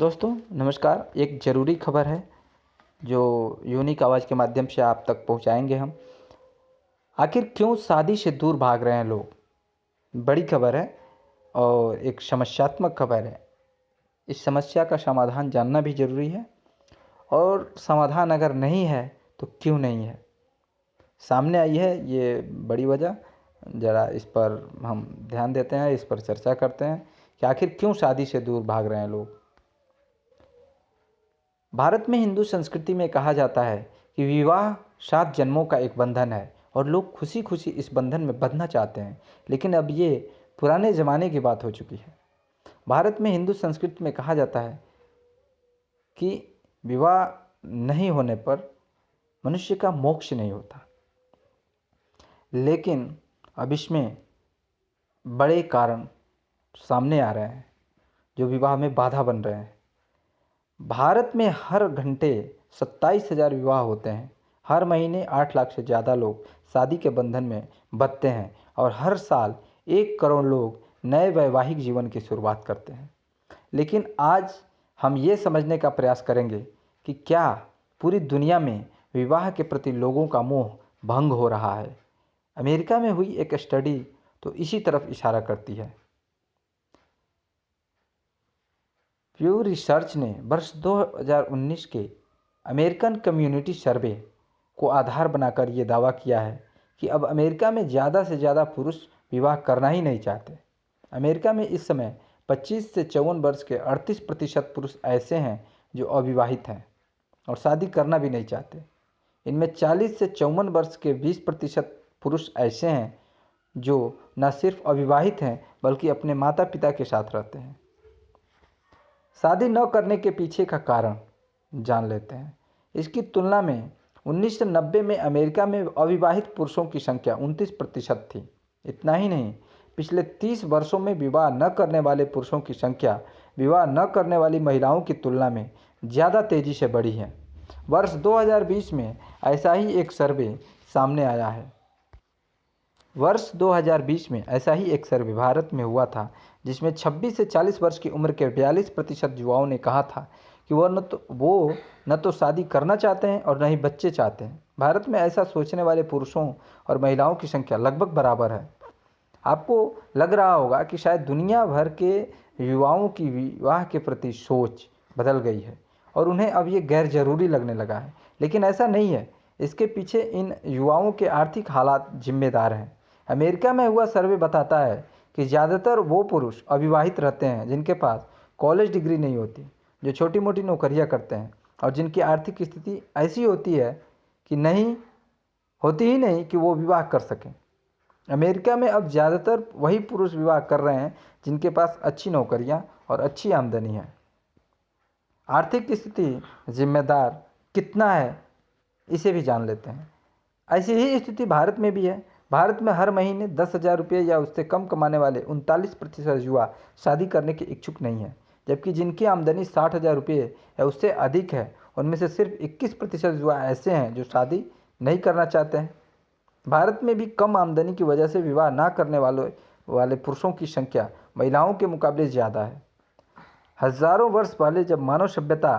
दोस्तों नमस्कार। एक ज़रूरी खबर है जो यूनिक आवाज़ के माध्यम से आप तक पहुंचाएंगे हम। आखिर क्यों शादी से दूर भाग रहे हैं लोग? बड़ी खबर है और एक समस्यात्मक खबर है। इस समस्या का समाधान जानना भी ज़रूरी है, और समाधान अगर नहीं है तो क्यों नहीं है, सामने आई है ये बड़ी वजह। ज़रा इस पर हम ध्यान देते हैं, इस पर चर्चा करते हैं कि आखिर क्यों शादी से दूर भाग रहे हैं लोग। भारत में हिंदू संस्कृति में कहा जाता है कि विवाह 7 जन्मों का एक बंधन है और लोग खुशी खुशी इस बंधन में बंधना चाहते हैं। लेकिन अब ये पुराने ज़माने की बात हो चुकी है। भारत में हिंदू संस्कृति में कहा जाता है कि विवाह नहीं होने पर मनुष्य का मोक्ष नहीं होता। लेकिन अब इसमें बड़े कारण सामने आ रहे हैं जो विवाह में बाधा बन रहे हैं। भारत में हर घंटे 27,000 विवाह होते हैं। हर महीने 8 लाख से ज़्यादा लोग शादी के बंधन में बंधते हैं और हर साल 1 करोड़ लोग नए वैवाहिक जीवन की शुरुआत करते हैं। लेकिन आज हम ये समझने का प्रयास करेंगे कि क्या पूरी दुनिया में विवाह के प्रति लोगों का मोह भंग हो रहा है। अमेरिका में हुई एक स्टडी तो इसी तरफ इशारा करती है। प्यू रिसर्च ने वर्ष 2019 के अमेरिकन कम्युनिटी सर्वे को आधार बनाकर ये दावा किया है कि अब अमेरिका में ज़्यादा से ज़्यादा पुरुष विवाह करना ही नहीं चाहते। अमेरिका में इस समय 25 से 54 वर्ष के 38% पुरुष ऐसे हैं जो अविवाहित हैं और शादी करना भी नहीं चाहते। इनमें 40 से 54 वर्ष के 20% पुरुष ऐसे हैं जो न सिर्फ अविवाहित हैं बल्कि अपने माता पिता के साथ रहते हैं। शादी न करने के पीछे का कारण जान लेते हैं। इसकी तुलना में 1990 में अमेरिका में अविवाहित पुरुषों की संख्या 29% थी। इतना ही नहीं, पिछले 30 वर्षों में विवाह न करने वाले पुरुषों की संख्या विवाह न करने वाली महिलाओं की तुलना में ज़्यादा तेज़ी से बढ़ी है। वर्ष 2020 में ऐसा ही एक सर्वे सामने आया है। वर्ष 2020 में ऐसा ही एक सर्वे भारत में हुआ था जिसमें 26 से 40 वर्ष की उम्र के 42% युवाओं ने कहा था कि वो न तो शादी करना चाहते हैं और न ही बच्चे चाहते हैं। भारत में ऐसा सोचने वाले पुरुषों और महिलाओं की संख्या लगभग बराबर है। आपको लग रहा होगा कि शायद दुनिया भर के युवाओं की विवाह के प्रति सोच बदल गई है और उन्हें अब ये गैर जरूरी लगने लगा है, लेकिन ऐसा नहीं है। इसके पीछे इन युवाओं के आर्थिक हालात जिम्मेदार हैं। अमेरिका में हुआ सर्वे बताता है कि ज़्यादातर वो पुरुष अविवाहित रहते हैं जिनके पास कॉलेज डिग्री नहीं होती, जो छोटी मोटी नौकरियां करते हैं और जिनकी आर्थिक स्थिति ऐसी होती है कि नहीं होती ही नहीं कि वो विवाह कर सकें। अमेरिका में अब ज़्यादातर वही पुरुष विवाह कर रहे हैं जिनके पास अच्छी नौकरियां और अच्छी आमदनी है। आर्थिक स्थिति जिम्मेदार कितना है इसे भी जान लेते हैं। ऐसी ही स्थिति भारत में भी है। भारत में हर महीने 10,000 रुपये या उससे कम कमाने वाले 39% युवा शादी करने के इच्छुक नहीं है, जबकि जिनकी आमदनी 60,000 रुपये या उससे अधिक है उनमें से सिर्फ 21% युवा ऐसे हैं जो शादी नहीं करना चाहते हैं। भारत में भी कम आमदनी की वजह से विवाह ना करने वाले पुरुषों की संख्या महिलाओं के मुकाबले ज़्यादा है। हजारों वर्ष पहले जब मानव सभ्यता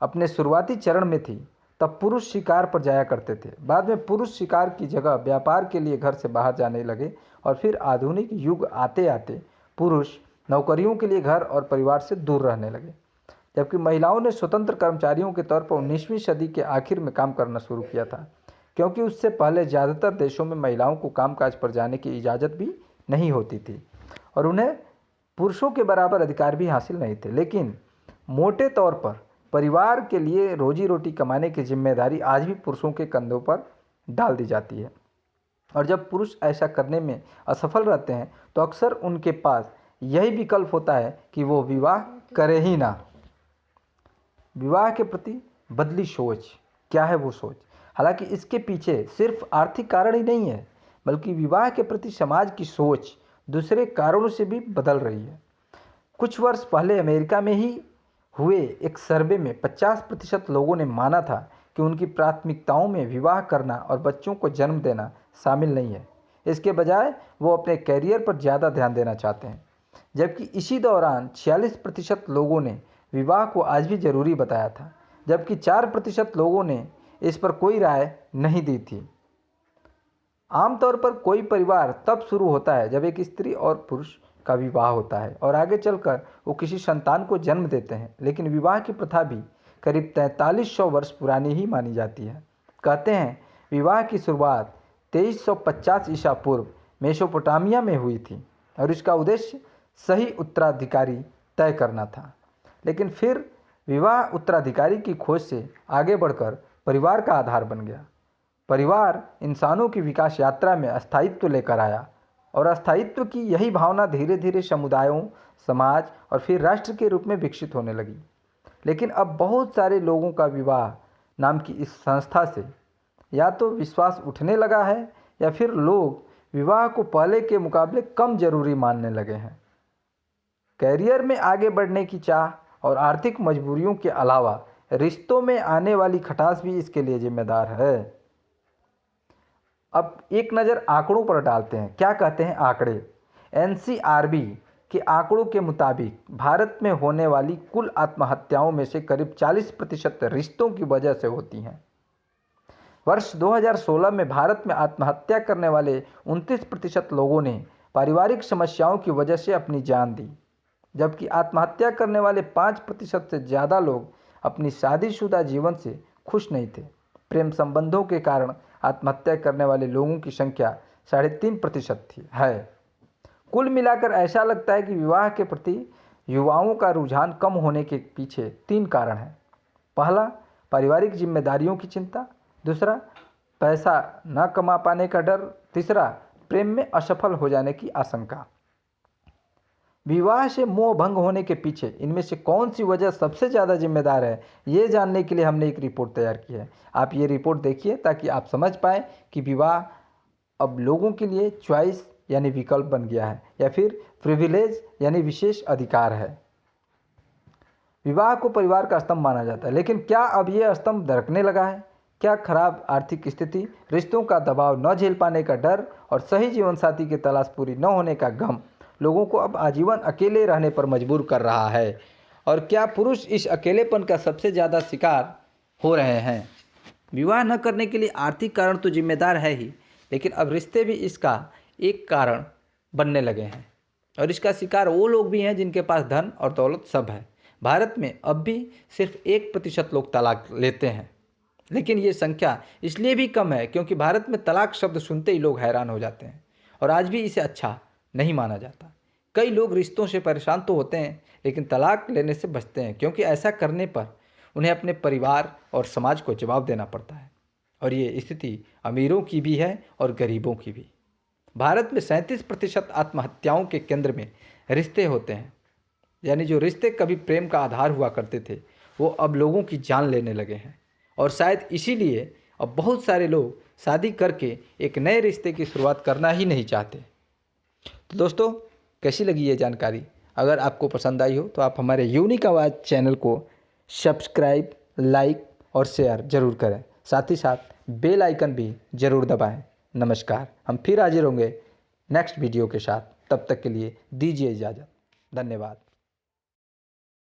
अपने शुरुआती चरण में थी तब पुरुष शिकार पर जाया करते थे। बाद में पुरुष शिकार की जगह व्यापार के लिए घर से बाहर जाने लगे और फिर आधुनिक युग आते आते पुरुष नौकरियों के लिए घर और परिवार से दूर रहने लगे, जबकि महिलाओं ने स्वतंत्र कर्मचारियों के तौर पर 19वीं सदी के आखिर में काम करना शुरू किया था, क्योंकि उससे पहले ज़्यादातर देशों में महिलाओं को कामकाज पर जाने की इजाज़त भी नहीं होती थी और उन्हें पुरुषों के बराबर अधिकार भी हासिल नहीं थे। लेकिन मोटे तौर पर परिवार के लिए रोजी रोटी कमाने की जिम्मेदारी आज भी पुरुषों के कंधों पर डाल दी जाती है, और जब पुरुष ऐसा करने में असफल रहते हैं तो अक्सर उनके पास यही विकल्प होता है कि वो विवाह करे ही ना। विवाह के प्रति बदली सोच क्या है वो सोच? हालांकि इसके पीछे सिर्फ आर्थिक कारण ही नहीं है, बल्कि विवाह के प्रति समाज की सोच दूसरे कारणों से भी बदल रही है। कुछ वर्ष पहले अमेरिका में ही हुए एक सर्वे में 50% लोगों ने माना था कि उनकी प्राथमिकताओं में विवाह करना और बच्चों को जन्म देना शामिल नहीं है। इसके बजाय वो अपने कैरियर पर ज़्यादा ध्यान देना चाहते हैं, जबकि इसी दौरान 46% लोगों ने विवाह को आज भी जरूरी बताया था, जबकि 4% लोगों ने इस पर कोई राय नहीं दी थी। आमतौर पर कोई परिवार तब शुरू होता है जब एक स्त्री और पुरुष का विवाह होता है और आगे चलकर वो किसी संतान को जन्म देते हैं। लेकिन विवाह की प्रथा भी करीब 4300 वर्ष पुरानी ही मानी जाती है। कहते हैं विवाह की शुरुआत 2350 ईसा पूर्व मेसोपोटामिया में हुई थी और इसका उद्देश्य सही उत्तराधिकारी तय करना था। लेकिन फिर विवाह उत्तराधिकारी की खोज से आगे बढ़कर परिवार का आधार बन गया। परिवार इंसानों की विकास यात्रा में अस्थायित्व लेकर आया और अस्थायित्व की यही भावना धीरे धीरे समुदायों, समाज और फिर राष्ट्र के रूप में विकसित होने लगी। लेकिन अब बहुत सारे लोगों का विवाह नाम की इस संस्था से या तो विश्वास उठने लगा है या फिर लोग विवाह को पहले के मुकाबले कम जरूरी मानने लगे हैं। कैरियर में आगे बढ़ने की चाह और आर्थिक मजबूरियों के अलावा रिश्तों में आने वाली खटास भी इसके लिए जिम्मेदार है। अब एक नज़र आंकड़ों पर डालते हैं। क्या कहते हैं आंकड़े? एनसीआरबी के आंकड़ों के मुताबिक भारत में होने वाली कुल आत्महत्याओं में से करीब 40% रिश्तों की वजह से होती हैं। वर्ष 2016 में भारत में आत्महत्या करने वाले 29% लोगों ने पारिवारिक समस्याओं की वजह से अपनी जान दी, जबकि आत्महत्या करने वाले 5% से ज़्यादा लोग अपनी शादीशुदा जीवन से खुश नहीं थे। प्रेम संबंधों के कारण आत्महत्या करने वाले लोगों की संख्या 3.5% है। कुल मिलाकर ऐसा लगता है कि विवाह के प्रति युवाओं का रुझान कम होने के पीछे 3 कारण हैं। पहला, पारिवारिक जिम्मेदारियों की चिंता। दूसरा, पैसा न कमा पाने का डर। तीसरा, प्रेम में असफल हो जाने की आशंका। विवाह से मोह भंग होने के पीछे इनमें से कौन सी वजह सबसे ज़्यादा जिम्मेदार है, ये जानने के लिए हमने एक रिपोर्ट तैयार की है। आप ये रिपोर्ट देखिए ताकि आप समझ पाएँ कि विवाह अब लोगों के लिए चॉइस यानी विकल्प बन गया है या फिर प्रिविलेज यानी विशेष अधिकार है। विवाह को परिवार का स्तंभ माना जाता है, लेकिन क्या अब ये स्तंभ दरकने लगा है? क्या खराब आर्थिक स्थिति, रिश्तों का दबाव, न झेल पाने का डर और सही जीवनसाथी की तलाश पूरी न होने का गम लोगों को अब आजीवन अकेले रहने पर मजबूर कर रहा है? और क्या पुरुष इस अकेलेपन का सबसे ज़्यादा शिकार हो रहे हैं? विवाह न करने के लिए आर्थिक कारण तो जिम्मेदार है ही, लेकिन अब रिश्ते भी इसका एक कारण बनने लगे हैं और इसका शिकार वो लोग भी हैं जिनके पास धन और दौलत सब है। भारत में अब भी सिर्फ 1% लोग तलाक लेते हैं, लेकिन ये संख्या इसलिए भी कम है क्योंकि भारत में तलाक शब्द सुनते ही लोग हैरान हो जाते हैं और आज भी इसे अच्छा नहीं माना जाता। कई लोग रिश्तों से परेशान तो होते हैं, लेकिन तलाक लेने से बचते हैं क्योंकि ऐसा करने पर उन्हें अपने परिवार और समाज को जवाब देना पड़ता है और ये स्थिति अमीरों की भी है और गरीबों की भी। भारत में 37% आत्महत्याओं के केंद्र में रिश्ते होते हैं, यानी जो रिश्ते कभी प्रेम का आधार हुआ करते थे वो अब लोगों की जान लेने लगे हैं और शायद इसीलिए अब बहुत सारे लोग शादी करके एक नए रिश्ते की शुरुआत करना ही नहीं चाहते। तो दोस्तों, कैसी लगी ये जानकारी? अगर आपको पसंद आई हो तो आप हमारे यूनिक आवाज़ चैनल को सब्सक्राइब, लाइक और शेयर ज़रूर करें। साथ ही साथ बेल आइकन भी ज़रूर दबाएं। नमस्कार, हम फिर हाजिर होंगे नेक्स्ट वीडियो के साथ। तब तक के लिए दीजिए इजाज़त। धन्यवाद।